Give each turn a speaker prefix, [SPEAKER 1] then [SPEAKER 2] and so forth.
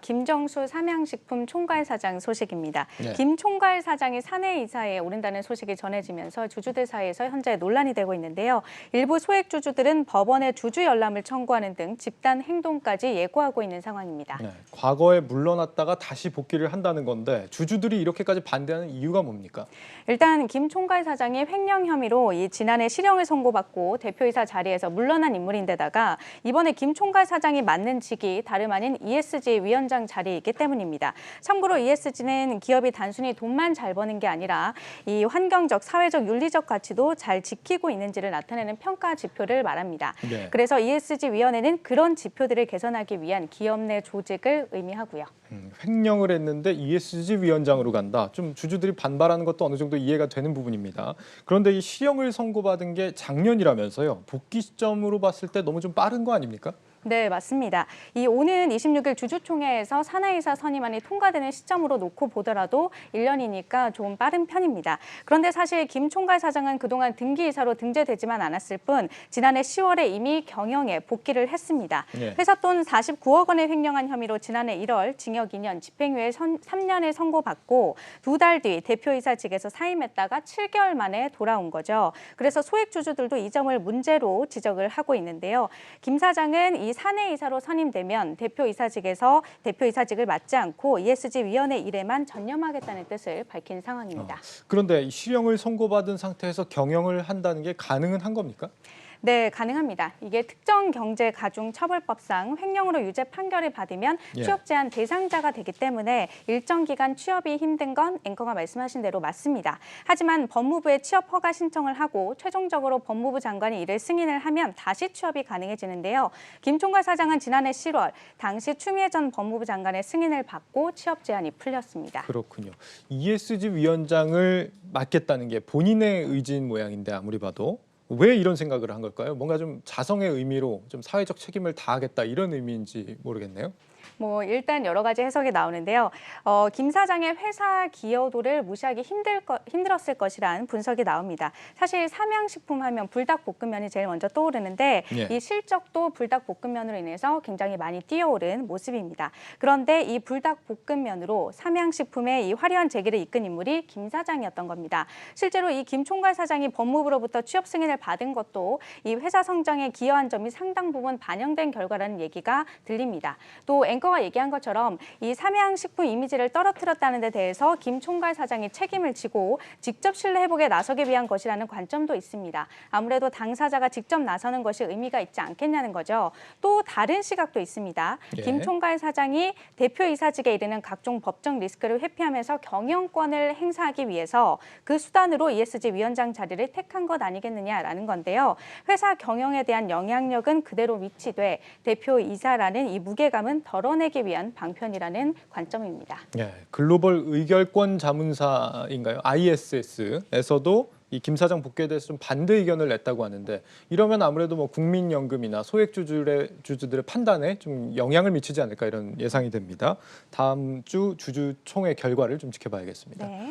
[SPEAKER 1] 김정수 삼양식품 총괄사장 소식입니다.
[SPEAKER 2] 네.
[SPEAKER 1] 김 총괄사장이 사내이사에 오른다는 소식이 전해지면서 주주들 사이에서 현재 논란이 되고 있는데요. 일부 소액주주들은 법원에 주주 열람을 청구하는 등 집단 행동까지 예고하고 있는 상황입니다.
[SPEAKER 2] 네. 과거에 물러났다가 다시 복귀를 한다는 건데 주주들이 이렇게까지 반대하는 이유가 뭡니까?
[SPEAKER 1] 일단 김 총괄사장이 횡령 혐의로 지난해 실형을 선고받고 대표이사 자리에서 물러난 인물인데다가 이번에 김 총괄사장이 맡는 직이 다름 아닌 ESG 위원장 자리이기 때문입니다. 참고로 ESG는 기업이 단순히 돈만 잘 버는 게 아니라 이 환경적, 사회적, 윤리적 가치도 잘 지키고 있는지를 나타내는 평가 지표를 말합니다.
[SPEAKER 2] 네.
[SPEAKER 1] 그래서 ESG위원회는 그런 지표들을 개선하기 위한 기업 내 조직을 의미하고요.
[SPEAKER 2] 횡령을 했는데 ESG 위원장으로 간다. 좀 주주들이 반발하는 것도 어느 정도 이해가 되는 부분입니다. 그런데 이 실형을 선고받은 게 작년이라면서요. 복귀 시점으로 봤을 때 너무 좀 빠른 거 아닙니까?
[SPEAKER 1] 네, 맞습니다. 이 오는 26일 주주총회에서 사내이사 선임안이 통과되는 시점으로 놓고 보더라도 1년이니까 좀 빠른 편입니다. 그런데 사실 김 총괄사장은 그동안 등기이사로 등재되지만 않았을 뿐 지난해 10월에 이미 경영에 복귀를 했습니다.
[SPEAKER 2] 네.
[SPEAKER 1] 회사 돈 49억 원을 횡령한 혐의로 지난해 1월 징역 2년, 집행유예 3년을 선고받고 2달 뒤 대표이사직에서 사임했다가 7개월 만에 돌아온 거죠. 그래서 소액주주들도 이 점을 문제로 지적을 하고 있는데요. 김 사장은 이 사내이사로 선임되면 대표이사직에서 대표이사직을 맡지 않고 ESG위원회 일에만 전념하겠다는 뜻을 밝힌 상황입니다.
[SPEAKER 2] 그런데 이 실형을 선고받은 상태에서 경영을 한다는 게 가능은 한 겁니까?
[SPEAKER 1] 네, 가능합니다. 이게 특정경제가중처벌법상 횡령으로 유죄 판결을 받으면 취업 제한 대상자가 되기 때문에 일정 기간 취업이 힘든 건 앵커가 말씀하신 대로 맞습니다. 하지만 법무부에 취업 허가 신청을 하고 최종적으로 법무부 장관이 이를 승인을 하면 다시 취업이 가능해지는데요. 김 총괄사장은 지난해 10월 당시 추미애 전 법무부 장관의 승인을 받고 취업 제한이 풀렸습니다.
[SPEAKER 2] 그렇군요. ESG 위원장을 맡겠다는 게 본인의 의지인 모양인데 아무리 봐도. 왜 이런 생각을 한 걸까요? 뭔가 좀 자성의 의미로 좀 사회적 책임을 다하겠다 이런 의미인지 모르겠네요.
[SPEAKER 1] 일단 여러 가지 해석이 나오는데요. 김 사장의 회사 기여도를 무시하기 힘들었을 것이라는 분석이 나옵니다. 사실 삼양식품 하면 불닭볶음면이 제일 먼저 떠오르는데 이 실적도 불닭볶음면으로 인해서 굉장히 많이 뛰어오른 모습입니다. 그런데 이 불닭볶음면으로 삼양식품의 이 화려한 재기를 이끈 인물이 김 사장이었던 겁니다. 실제로 이 김 총괄사장이 법무부로부터 취업 승인을 받은 것도 이 회사 성장에 기여한 점이 상당 부분 반영된 결과라는 얘기가 들립니다. 또 앵커가 얘기한 것처럼 이 삼양식품 이미지를 떨어뜨렸다는 데 대해서 김 총괄사장이 책임을 지고 직접 신뢰 회복에 나서기 위한 것이라는 관점도 있습니다. 아무래도 당사자가 직접 나서는 것이 의미가 있지 않겠냐는 거죠. 또 다른 시각도 있습니다. 김 총괄사장이 대표이사직에 이르는 각종 법적 리스크를 회피하면서 경영권을 행사하기 위해서 그 수단으로 ESG 위원장 자리를 택한 것 아니겠느냐라는 건데요. 회사 경영에 대한 영향력은 그대로 위치돼 대표이사라는 이 무게감은 덜어내기 위한 방편이라는 관점입니다.
[SPEAKER 2] 글로벌 의결권 자문사인가요? ISS에서도 이 김 사장 복귀에 대해서 좀 반대 의견을 냈다고 하는데 이러면 아무래도 뭐 국민연금이나 소액주주들의 판단에 좀 영향을 미치지 않을까 이런 예상이 됩니다. 다음 주 주주총회 결과를 좀 지켜봐야겠습니다.
[SPEAKER 1] 네.